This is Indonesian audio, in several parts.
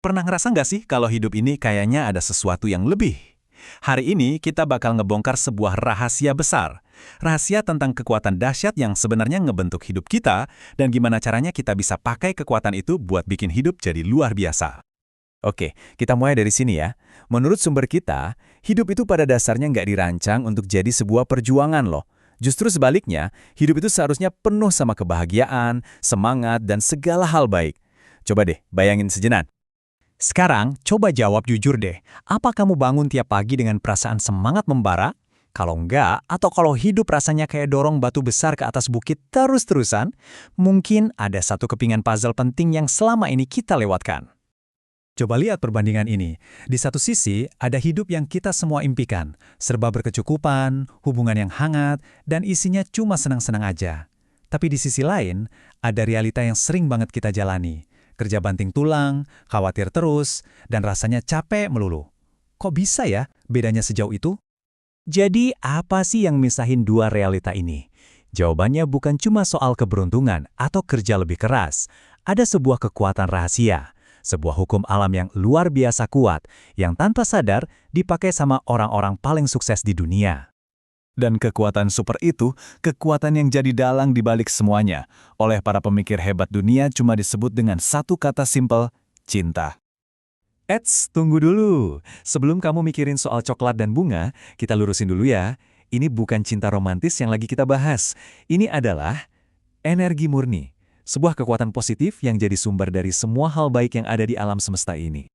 Pernah ngerasa nggak sih kalau hidup ini kayaknya ada sesuatu yang lebih? Hari ini kita bakal ngebongkar sebuah rahasia besar. Rahasia tentang kekuatan dahsyat yang sebenarnya ngebentuk hidup kita dan gimana caranya kita bisa pakai kekuatan itu buat bikin hidup jadi luar biasa. Oke, kita mulai dari sini ya. Menurut sumber kita, hidup itu pada dasarnya nggak dirancang untuk jadi sebuah perjuangan loh. Justru sebaliknya, hidup itu seharusnya penuh sama kebahagiaan, semangat, dan segala hal baik. Coba deh, bayangin sejenak. Sekarang, coba jawab jujur deh. Apa kamu bangun tiap pagi dengan perasaan semangat membara? Kalau enggak, atau kalau hidup rasanya kayak dorong batu besar ke atas bukit terus-terusan, mungkin ada satu kepingan puzzle penting yang selama ini kita lewatkan. Coba lihat perbandingan ini. Di satu sisi, ada hidup yang kita semua impikan. Serba berkecukupan, hubungan yang hangat, dan isinya cuma senang-senang aja. Tapi di sisi lain, ada realita yang sering banget kita jalani. Kerja banting tulang, khawatir terus, dan rasanya capek melulu. Kok bisa ya bedanya sejauh itu? Jadi apa sih yang misahin dua realita ini? Jawabannya bukan cuma soal keberuntungan atau kerja lebih keras. Ada sebuah kekuatan rahasia, sebuah hukum alam yang luar biasa kuat, yang tanpa sadar dipakai sama orang-orang paling sukses di dunia. Dan kekuatan super itu, kekuatan yang jadi dalang di balik semuanya. Oleh para pemikir hebat dunia cuma disebut dengan satu kata simpel, cinta. Eits, tunggu dulu. Sebelum kamu mikirin soal coklat dan bunga, kita lurusin dulu ya. Ini bukan cinta romantis yang lagi kita bahas. Ini adalah energi murni. Sebuah kekuatan positif yang jadi sumber dari semua hal baik yang ada di alam semesta ini.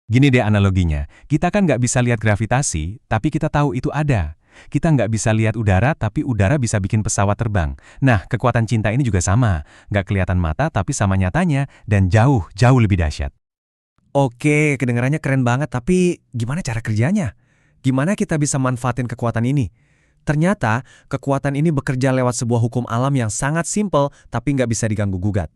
Gini deh analoginya, kita kan nggak bisa lihat gravitasi, tapi kita tahu itu ada. Kita nggak bisa lihat udara, tapi udara bisa bikin pesawat terbang. Nah, kekuatan cinta ini juga sama. Nggak kelihatan mata, tapi sama nyatanya, dan jauh, jauh lebih dahsyat. Oke, kedengarannya keren banget, tapi gimana cara kerjanya? Gimana kita bisa manfaatin kekuatan ini? Ternyata, kekuatan ini bekerja lewat sebuah hukum alam yang sangat simpel, tapi nggak bisa diganggu-gugat.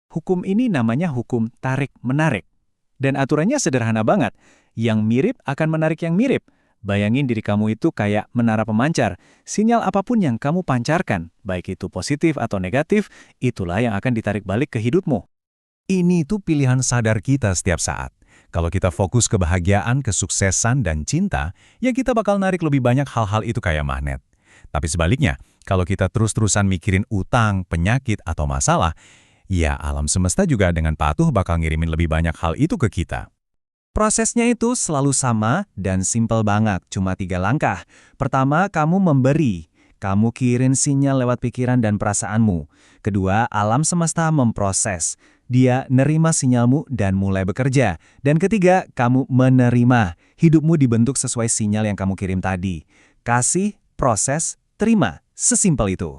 Hukum ini namanya hukum tarik-menarik. Dan aturannya sederhana banget. Yang mirip akan menarik yang mirip. Bayangin diri kamu itu kayak menara pemancar. Sinyal apapun yang kamu pancarkan, baik itu positif atau negatif, itulah yang akan ditarik balik ke hidupmu. Ini tuh pilihan sadar kita setiap saat. Kalau kita fokus kebahagiaan, kesuksesan, dan cinta, ya kita bakal narik lebih banyak hal-hal itu kayak magnet. Tapi sebaliknya, kalau kita terus-terusan mikirin utang, penyakit, atau masalah, ya alam semesta juga dengan patuh bakal ngirimin lebih banyak hal itu ke kita. Prosesnya itu selalu sama dan simpel banget, cuma 3 langkah. Pertama, kamu memberi. Kamu kirim sinyal lewat pikiran dan perasaanmu. Kedua, alam semesta memproses. Dia nerima sinyalmu dan mulai bekerja. Dan ketiga, kamu menerima. Hidupmu dibentuk sesuai sinyal yang kamu kirim tadi. Kasih, proses, terima. Sesimpel itu.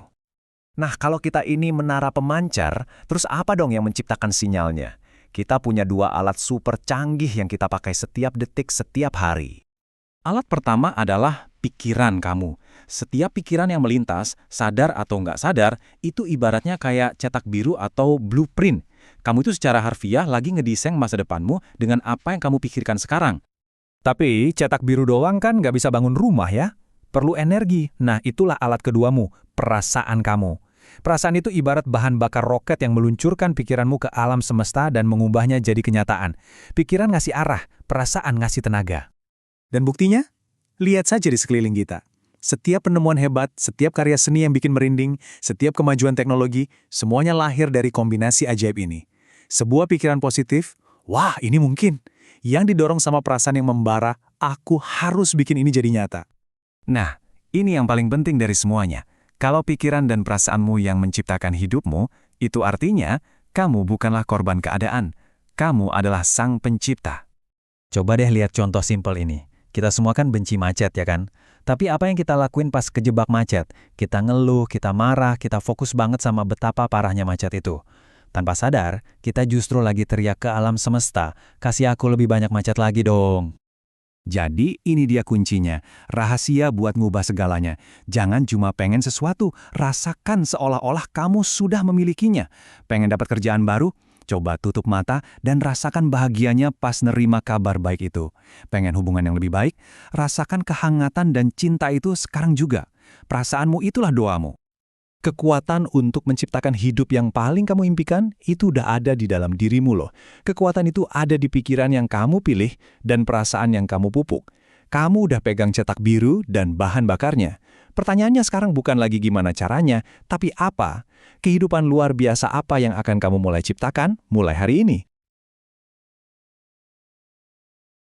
Nah, kalau kita ini menara pemancar, terus apa dong yang menciptakan sinyalnya? Kita punya 2 alat super canggih yang kita pakai setiap detik, setiap hari. Alat pertama adalah pikiran kamu. Setiap pikiran yang melintas, sadar atau nggak sadar, itu ibaratnya kayak cetak biru atau blueprint. Kamu itu secara harfiah lagi ngedesain masa depanmu dengan apa yang kamu pikirkan sekarang. Tapi cetak biru doang kan nggak bisa bangun rumah ya. Perlu energi. Nah, itulah alat keduamu, perasaan kamu. Perasaan itu ibarat bahan bakar roket yang meluncurkan pikiranmu ke alam semesta dan mengubahnya jadi kenyataan. Pikiran ngasih arah, perasaan ngasih tenaga. Dan buktinya? Lihat saja di sekeliling kita. Setiap penemuan hebat, setiap karya seni yang bikin merinding, setiap kemajuan teknologi, semuanya lahir dari kombinasi ajaib ini. Sebuah pikiran positif, wah ini mungkin. Yang didorong sama perasaan yang membara, aku harus bikin ini jadi nyata. Nah, ini yang paling penting dari semuanya. Kalau pikiran dan perasaanmu yang menciptakan hidupmu, itu artinya kamu bukanlah korban keadaan. Kamu adalah sang pencipta. Coba deh lihat contoh simpel ini. Kita semua kan benci macet ya kan? Tapi apa yang kita lakuin pas kejebak macet? Kita ngeluh, kita marah, kita fokus banget sama betapa parahnya macet itu. Tanpa sadar, kita justru lagi teriak ke alam semesta, kasih aku lebih banyak macet lagi dong. Jadi ini dia kuncinya, rahasia buat ngubah segalanya. Jangan cuma pengen sesuatu, rasakan seolah-olah kamu sudah memilikinya. Pengen dapat kerjaan baru? Coba tutup mata dan rasakan bahagianya pas nerima kabar baik itu. Pengen hubungan yang lebih baik? Rasakan kehangatan dan cinta itu sekarang juga. Perasaanmu itulah doamu. Kekuatan untuk menciptakan hidup yang paling kamu impikan itu udah ada di dalam dirimu loh. Kekuatan itu ada di pikiran yang kamu pilih dan perasaan yang kamu pupuk. Kamu udah pegang cetak biru dan bahan bakarnya. Pertanyaannya sekarang bukan lagi gimana caranya, tapi apa? Kehidupan luar biasa apa yang akan kamu mulai ciptakan mulai hari ini?